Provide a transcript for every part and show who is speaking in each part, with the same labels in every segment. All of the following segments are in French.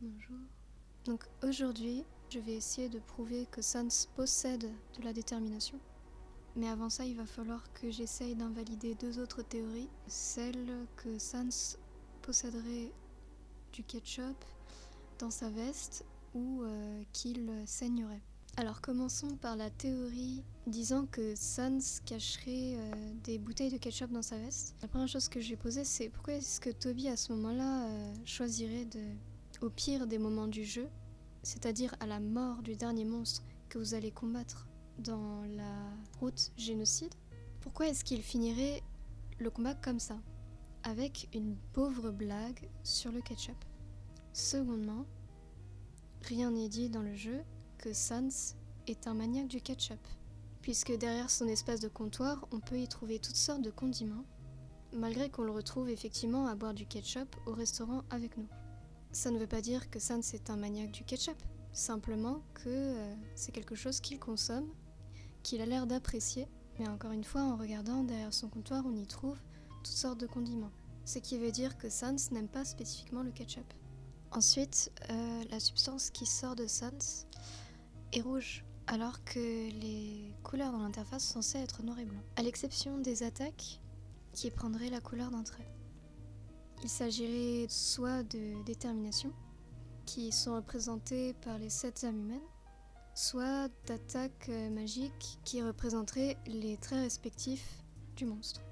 Speaker 1: Bonjour. Donc aujourd'hui, je vais essayer de prouver que Sans possède de la détermination. Mais avant ça, il va falloir que j'essaye d'invalider deux autres théories. Celle que Sans posséderait du ketchup dans sa veste ou qu'il saignerait. Alors commençons par la théorie disant que Sans cacherait des bouteilles de ketchup dans sa veste. La première chose que je vais poser, c'est pourquoi est-ce que Toby à ce moment-là choisirait au pire des moments du jeu, c'est-à-dire à la mort du dernier monstre que vous allez combattre dans la route génocide, pourquoi est-ce qu'il finirait le combat comme ça, avec une pauvre blague sur le ketchup? Secondement, rien n'est dit dans le jeu que Sans est un maniaque du ketchup, puisque derrière son espace de comptoir, on peut y trouver toutes sortes de condiments, malgré qu'on le retrouve effectivement à boire du ketchup au restaurant avec nous. Ça ne veut pas dire que Sans est un maniaque du ketchup, simplement que c'est quelque chose qu'il consomme, qu'il a l'air d'apprécier, mais encore une fois, en regardant derrière son comptoir, on y trouve toutes sortes de condiments. Ce qui veut dire que Sans n'aime pas spécifiquement le ketchup. Ensuite, la substance qui sort de Sans est rouge, alors que les couleurs dans l'interface sont censées être noir et blanc, à l'exception des attaques qui prendraient la couleur d'un trait. Il s'agirait soit de détermination, qui sont représentées par les 7 âmes humaines, soit d'attaques magiques qui représenteraient les traits respectifs du monstre.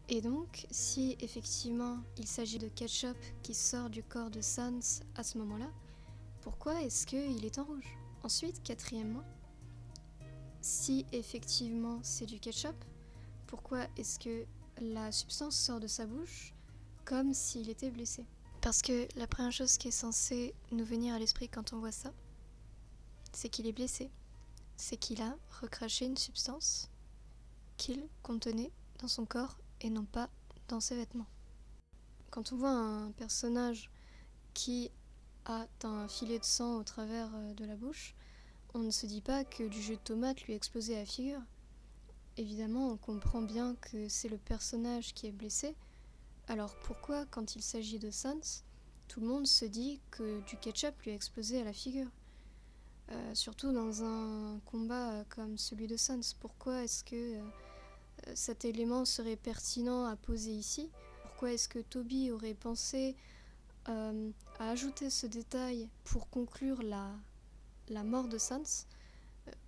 Speaker 1: Et donc, si effectivement il s'agit de ketchup qui sort du corps de Sans à ce moment-là, pourquoi est-ce qu'il est en rouge? Ensuite, quatrièmement, si effectivement c'est du ketchup, pourquoi est-ce que la substance sort de sa bouche comme s'il était blessé? Parce que la première chose qui est censée nous venir à l'esprit quand on voit ça, c'est qu'il est blessé. C'est qu'il a recraché une substance qu'il contenait dans son corps et non pas dans ses vêtements. Quand on voit un personnage qui a un filet de sang au travers de la bouche, on ne se dit pas que du jus de tomate lui a explosé à la figure. Évidemment, on comprend bien que c'est le personnage qui est blessé. Alors pourquoi, quand il s'agit de Sans, tout le monde se dit que du ketchup lui a explosé à la figure? Surtout dans un combat comme celui de Sans. Pourquoi est-ce que cet élément serait pertinent à poser ici? Pourquoi est-ce que Toby aurait pensé à ajouter ce détail pour conclure la mort de Sans?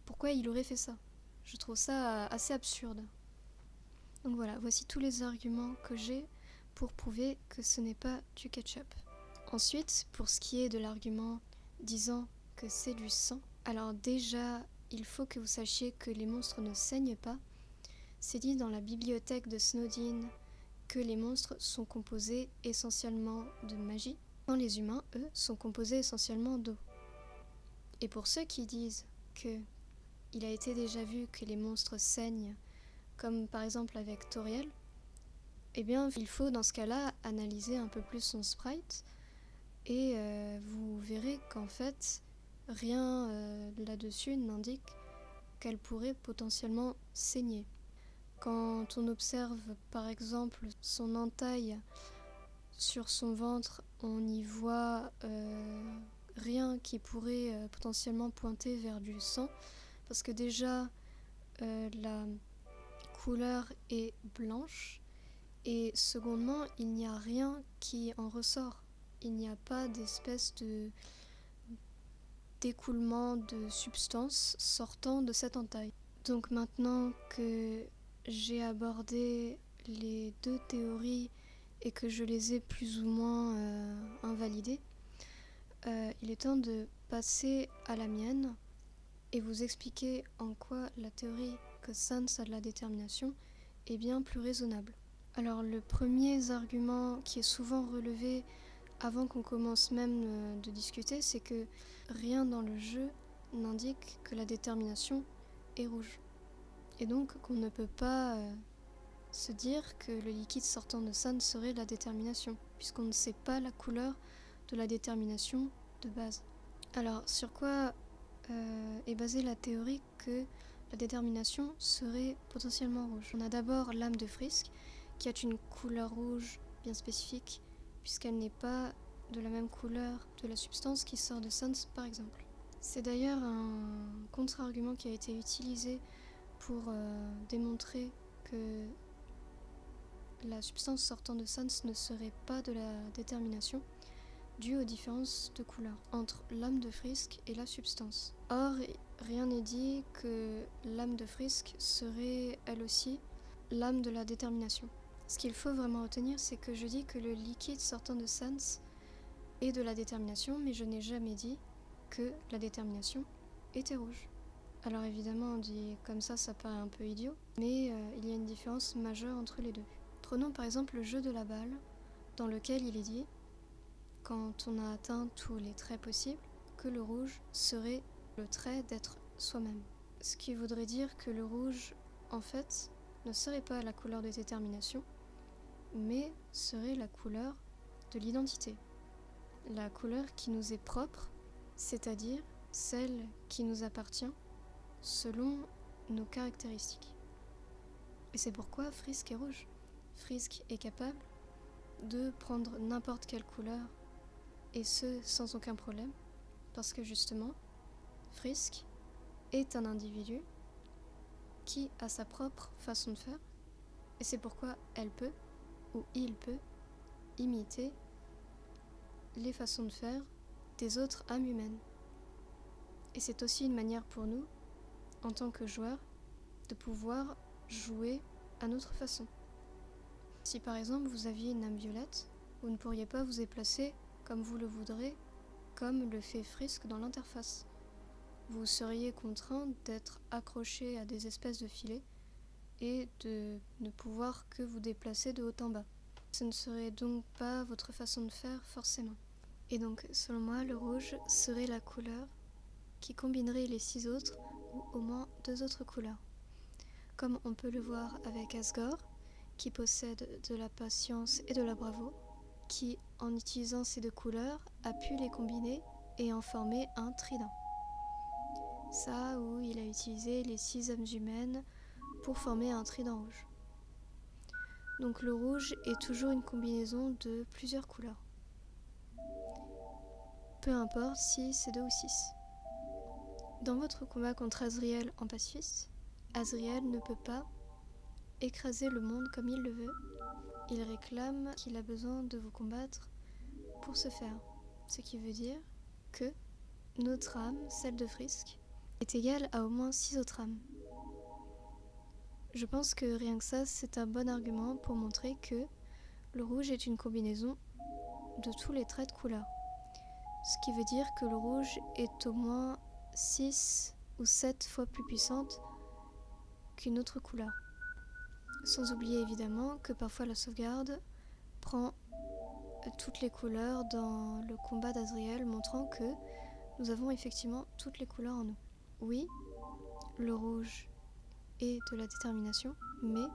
Speaker 1: Pourquoi il aurait fait ça? Je trouve ça assez absurde. Donc voilà, voici tous les arguments que j'ai pour prouver que ce n'est pas du ketchup. Ensuite, pour ce qui est de l'argument disant que c'est du sang, alors déjà, il faut que vous sachiez que les monstres ne saignent pas. C'est dit dans la bibliothèque de Snowdin que les monstres sont composés essentiellement de magie, quand les humains, eux, sont composés essentiellement d'eau. Et pour ceux qui disent que il a été déjà vu que les monstres saignent, comme par exemple avec Toriel, eh bien il faut dans ce cas-là analyser un peu plus son sprite et vous verrez qu'en fait rien là-dessus n'indique qu'elle pourrait potentiellement saigner. Quand on observe par exemple son entaille sur son ventre, on y voit rien qui pourrait potentiellement pointer vers du sang, parce que déjà la couleur est blanche et secondement il n'y a rien qui en ressort. Il n'y a pas d'espèce d'écoulement de substance sortant de cette entaille. Donc maintenant que j'ai abordé les deux théories et que je les ai plus ou moins invalidées, il est temps de passer à la mienne et vous expliquer en quoi la théorie que Sans a de la détermination est bien plus raisonnable. Alors le premier argument qui est souvent relevé avant qu'on commence même de discuter, c'est que rien dans le jeu n'indique que la détermination est rouge. Et donc qu'on ne peut pas se dire que le liquide sortant de Sans serait la détermination, puisqu'on ne sait pas la couleur de la détermination de base. Alors sur quoi est basée la théorie que la détermination serait potentiellement rouge? On a d'abord l'âme de Frisk, qui a une couleur rouge bien spécifique, puisqu'elle n'est pas de la même couleur de la substance qui sort de Sans par exemple. C'est d'ailleurs un contre-argument qui a été utilisé pour démontrer que la substance sortant de Sans ne serait pas de la détermination, due aux différences de couleur entre l'âme de Frisk et la substance. Or, rien n'est dit que l'âme de Frisk serait, elle aussi, l'âme de la détermination. Ce qu'il faut vraiment retenir, c'est que je dis que le liquide sortant de Sans est de la détermination, mais je n'ai jamais dit que la détermination était rouge. Alors évidemment, on dit comme ça paraît un peu idiot, mais il y a une différence majeure entre les deux. Prenons par exemple le jeu de la balle, dans lequel il est dit, quand on a atteint tous les traits possibles, que le rouge serait le trait d'être soi-même. Ce qui voudrait dire que le rouge, en fait, ne serait pas la couleur de détermination, mais serait la couleur de l'identité. La couleur qui nous est propre, c'est-à-dire celle qui nous appartient selon nos caractéristiques. Et c'est pourquoi Frisk est rouge. Frisk est capable de prendre n'importe quelle couleur, et ce sans aucun problème, parce que justement, Frisk est un individu qui a sa propre façon de faire, et c'est pourquoi elle peut, ou il peut, imiter les façons de faire des autres âmes humaines. Et c'est aussi une manière pour nous, en tant que joueurs, de pouvoir jouer à notre façon. Si par exemple vous aviez une âme violette, vous ne pourriez pas vous déplacer comme vous le voudrez, comme le fait Frisk dans l'interface. Vous seriez contraint d'être accroché à des espèces de filets et de ne pouvoir que vous déplacer de haut en bas. Ce ne serait donc pas votre façon de faire forcément. Et donc, selon moi, le rouge serait la couleur qui combinerait les 6 autres, ou au moins 2 autres couleurs. Comme on peut le voir avec Asgore, qui possède de la patience et de la bravoure, qui, en utilisant ces 2 couleurs, a pu les combiner et en former un trident. Ça, où il a utilisé les 6 âmes humaines pour former un trident rouge. Donc le rouge est toujours une combinaison de plusieurs couleurs. Peu importe si c'est 2 ou 6. Dans votre combat contre Azriel en pacifiste, Azriel ne peut pas écraser le monde comme il le veut. Il réclame qu'il a besoin de vous combattre pour ce faire. Ce qui veut dire que notre âme, celle de Frisk, est égale à au moins 6 autres âmes. Je pense que rien que ça, c'est un bon argument pour montrer que le rouge est une combinaison de tous les traits de couleur. Ce qui veut dire que le rouge est au moins 6 ou 7 fois plus puissante qu'une autre couleur. Sans oublier évidemment que parfois la sauvegarde prend toutes les couleurs dans le combat d'Azriel, montrant que nous avons effectivement toutes les couleurs en nous. Oui, le rouge est de la détermination, mais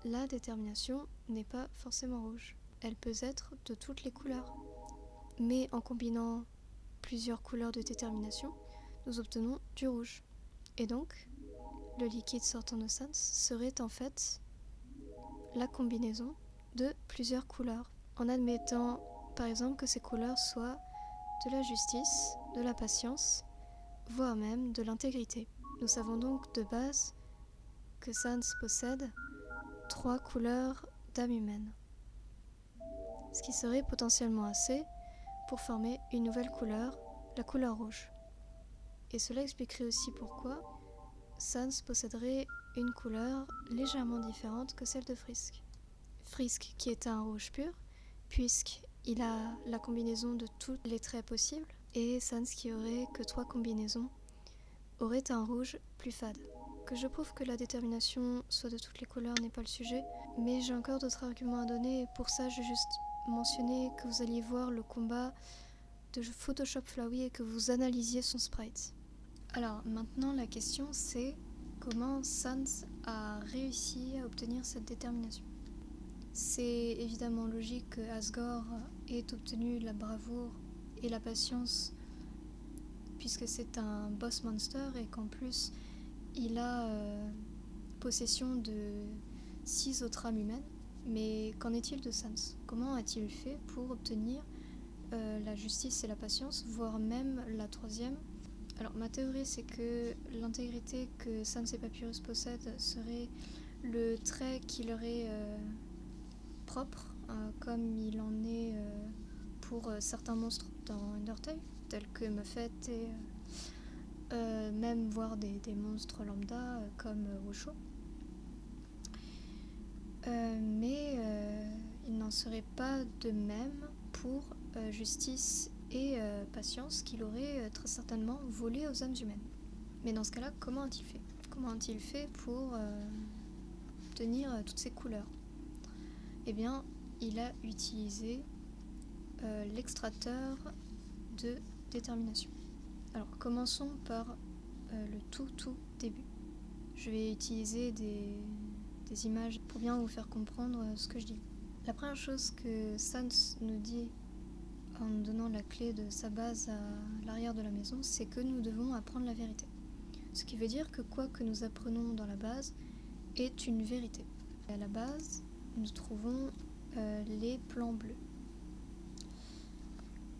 Speaker 1: la détermination n'est pas forcément rouge. Elle peut être de toutes les couleurs. Mais en combinant plusieurs couleurs de détermination, nous obtenons du rouge. Et donc, le liquide sortant de Sans serait en fait la combinaison de plusieurs couleurs, en admettant par exemple que ces couleurs soient de la justice, de la patience, voire même de l'intégrité. Nous savons donc de base que Sans possède 3 couleurs d'âme humaine, ce qui serait potentiellement assez pour former une nouvelle couleur, la couleur rouge. Et cela expliquerait aussi pourquoi Sans posséderait une couleur légèrement différente que celle de Frisk. Frisk qui est un rouge pur, puisqu'il a la combinaison de tous les traits possibles, et Sans qui aurait que 3 combinaisons, aurait un rouge plus fade. Que je prouve que la détermination soit de toutes les couleurs n'est pas le sujet, mais j'ai encore d'autres arguments à donner, et pour ça je vais juste mentionner que vous alliez voir le combat de Photoshop Flowey et que vous analysiez son sprite. Alors maintenant la question c'est comment Sans a réussi à obtenir cette détermination. C'est évidemment logique que Asgore ait obtenu la bravoure et la patience puisque c'est un boss monster et qu'en plus il a possession de 6 autres âmes humaines. Mais qu'en est-il de Sans? Comment a-t-il fait pour obtenir la justice et la patience, voire même la troisième. Alors ma théorie c'est que l'intégrité que Sans et Papyrus possèdent serait le trait qui leur est propre, comme il en est pour certains monstres dans Undertale, tels que Muffet et même voir des monstres lambda comme Wusho. Mais il n'en serait pas de même pour Justice et Patience, qu'il aurait très certainement volé aux âmes humaines. Mais dans ce cas-là, comment a-t-il fait? Comment a-t-il fait pour obtenir toutes ces couleurs? Eh bien, il a utilisé l'extracteur de détermination. Alors, commençons par le tout début. Je vais utiliser des images pour bien vous faire comprendre ce que je dis. La première chose que Sans nous dit en nous donnant la clé de sa base à l'arrière de la maison, c'est que nous devons apprendre la vérité. Ce qui veut dire que quoi que nous apprenons dans la base est une vérité. Et à la base, nous trouvons les plans bleus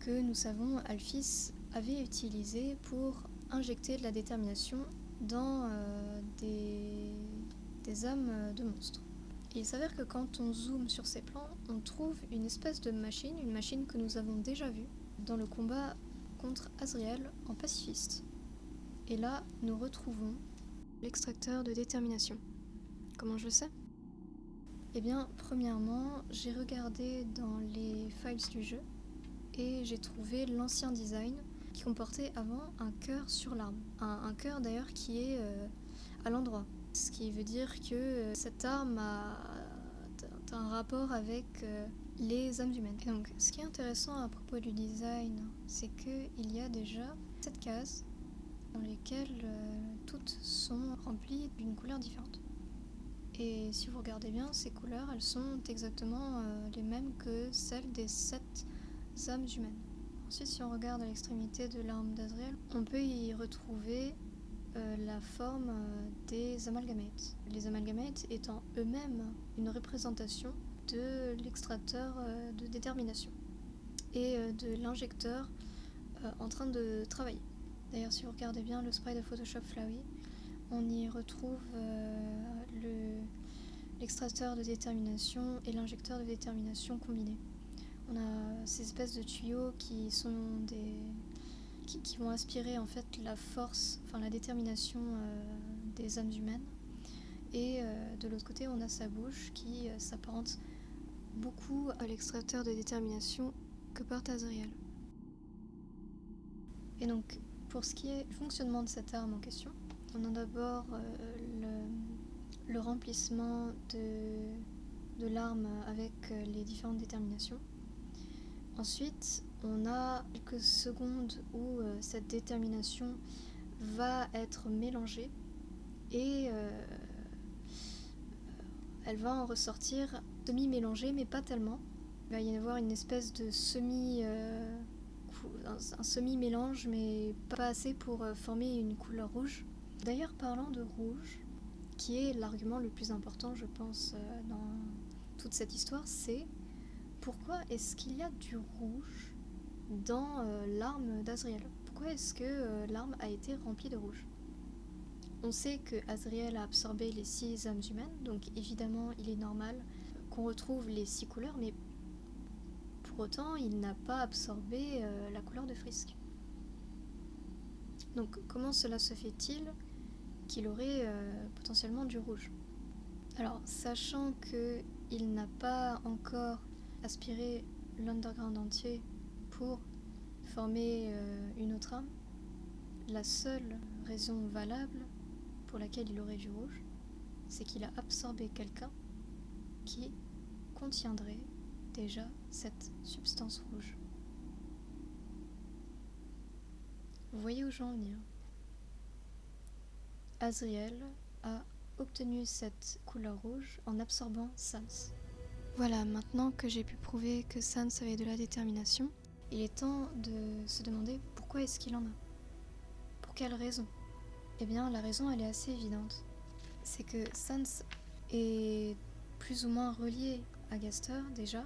Speaker 1: que nous savons Alphys avait utilisé pour injecter de la détermination dans des âmes de monstres. Et il s'avère que quand on zoome sur ces plans, on trouve une espèce de machine, une machine que nous avons déjà vue dans le combat contre Azriel en pacifiste. Et là, nous retrouvons l'extracteur de détermination. Comment je le sais? Eh bien, premièrement, j'ai regardé dans les files du jeu et j'ai trouvé l'ancien design qui comportait avant un cœur sur l'arme. Un cœur d'ailleurs qui est à l'endroit. Ce qui veut dire que cette arme a un rapport avec les âmes humaines. Et donc, ce qui est intéressant à propos du design, c'est qu'il y a déjà 7 cases dans lesquelles toutes sont remplies d'une couleur différente. Et si vous regardez bien, ces couleurs, elles sont exactement les mêmes que celles des 7 âmes humaines. Ensuite, si on regarde à l'extrémité de l'arme d'Azriel, on peut y retrouver la forme des amalgamates. Les amalgamates étant eux-mêmes une représentation de l'extracteur de détermination et de l'injecteur en train de travailler. D'ailleurs, si vous regardez bien le sprite de Photoshop Flowey, on y retrouve l'extracteur de détermination et l'injecteur de détermination combinés. On a ces espèces de tuyaux qui sont qui vont aspirer en fait la force, enfin la détermination des âmes humaines. Et de l'autre côté, on a sa bouche qui s'apparente beaucoup à l'extracteur de détermination que porte Azriel. Et donc, pour ce qui est du fonctionnement de cette arme en question, on a d'abord le remplissement de l'arme avec les différentes déterminations. Ensuite, on a quelques secondes où cette détermination va être mélangée et elle va en ressortir semi-mélangée, mais pas tellement. Il va y avoir une espèce de un semi-mélange, mais pas assez pour former une couleur rouge. D'ailleurs, parlant de rouge, qui est l'argument le plus important, je pense, dans toute cette histoire, c'est pourquoi est-ce qu'il y a du rouge dans l'arme d'Azriel? Pourquoi est-ce que l'arme a été remplie de rouge? On sait que Azriel a absorbé les 6 âmes humaines, donc évidemment il est normal qu'on retrouve les 6 couleurs, mais pour autant il n'a pas absorbé la couleur de Frisk. Donc comment cela se fait-il qu'il aurait potentiellement du rouge? Alors, sachant qu'il n'a pas encore aspiré l'underground entier pour former une autre âme, la seule raison valable pour laquelle il aurait du rouge, c'est qu'il a absorbé quelqu'un qui contiendrait déjà cette substance rouge. Vous voyez où je veux en venir? Azriel a obtenu cette couleur rouge en absorbant Sans. Voilà, maintenant que j'ai pu prouver que Sans avait de la détermination, il est temps de se demander pourquoi est-ce qu'il en a. Pour quelle raison? Eh bien, la raison, elle est assez évidente. C'est que Sans est plus ou moins relié à Gaster, déjà,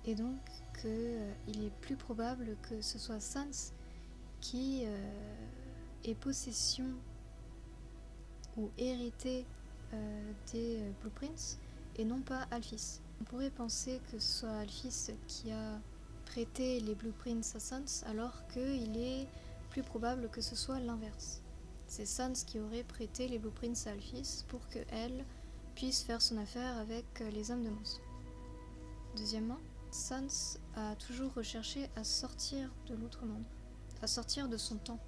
Speaker 1: et donc qu'il est plus probable que ce soit Sans qui ait possession ou hérité des blueprints et non pas Alphys. On pourrait penser que ce soit Alphys qui a prêté les blueprints à Sans alors qu'il est plus probable que ce soit l'inverse. C'est Sans qui aurait prêté les blueprints à Alphys pour qu'elle puisse faire son affaire avec les hommes de monstres. Deuxièmement, Sans a toujours recherché à sortir de l'outre-monde, à sortir de son temps,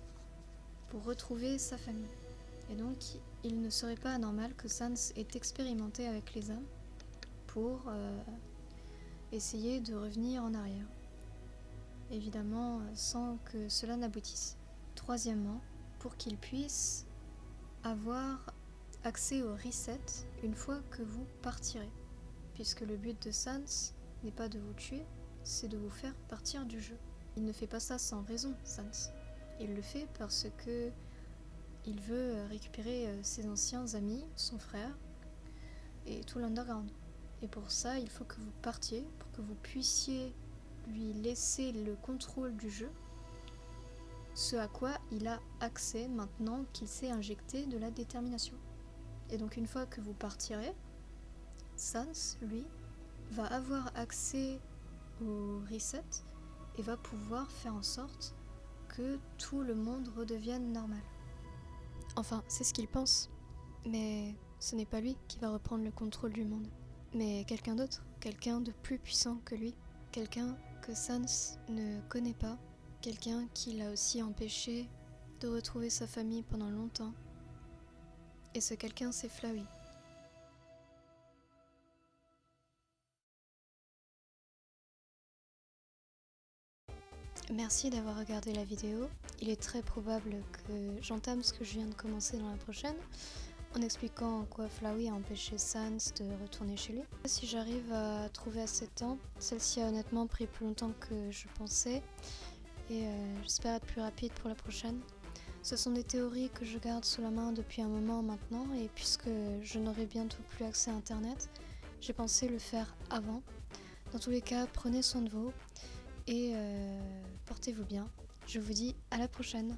Speaker 1: pour retrouver sa famille. Et donc, il ne serait pas anormal que Sans ait expérimenté avec les âmes pour essayer de revenir en arrière. Évidemment, sans que cela n'aboutisse. Troisièmement, pour qu'il puisse avoir accès au reset une fois que vous partirez. Puisque le but de Sans n'est pas de vous tuer, c'est de vous faire partir du jeu. Il ne fait pas ça sans raison, Sans. Il le fait parce que il veut récupérer ses anciens amis, son frère, et tout l'underground. Et pour ça, il faut que vous partiez, pour que vous puissiez lui laisser le contrôle du jeu, ce à quoi il a accès maintenant qu'il s'est injecté de la détermination. Et donc une fois que vous partirez, Sans, lui, va avoir accès au reset et va pouvoir faire en sorte que tout le monde redevienne normal. Enfin, c'est ce qu'il pense. Mais ce n'est pas lui qui va reprendre le contrôle du monde, mais quelqu'un d'autre, quelqu'un de plus puissant que lui, quelqu'un que Sans ne connaît pas, quelqu'un qui l'a aussi empêché de retrouver sa famille pendant longtemps. Et ce quelqu'un, c'est Flowey. Merci d'avoir regardé la vidéo. Il est très probable que j'entame ce que je viens de commencer dans la prochaine, en expliquant en quoi Flowey a empêché Sans de retourner chez lui. Si j'arrive à trouver assez de temps, celle-ci a honnêtement pris plus longtemps que je pensais, et j'espère être plus rapide pour la prochaine. Ce sont des théories que je garde sous la main depuis un moment maintenant, et puisque je n'aurai bientôt plus accès à internet, j'ai pensé le faire avant. Dans tous les cas, prenez soin de vous, et portez-vous bien. Je vous dis à la prochaine.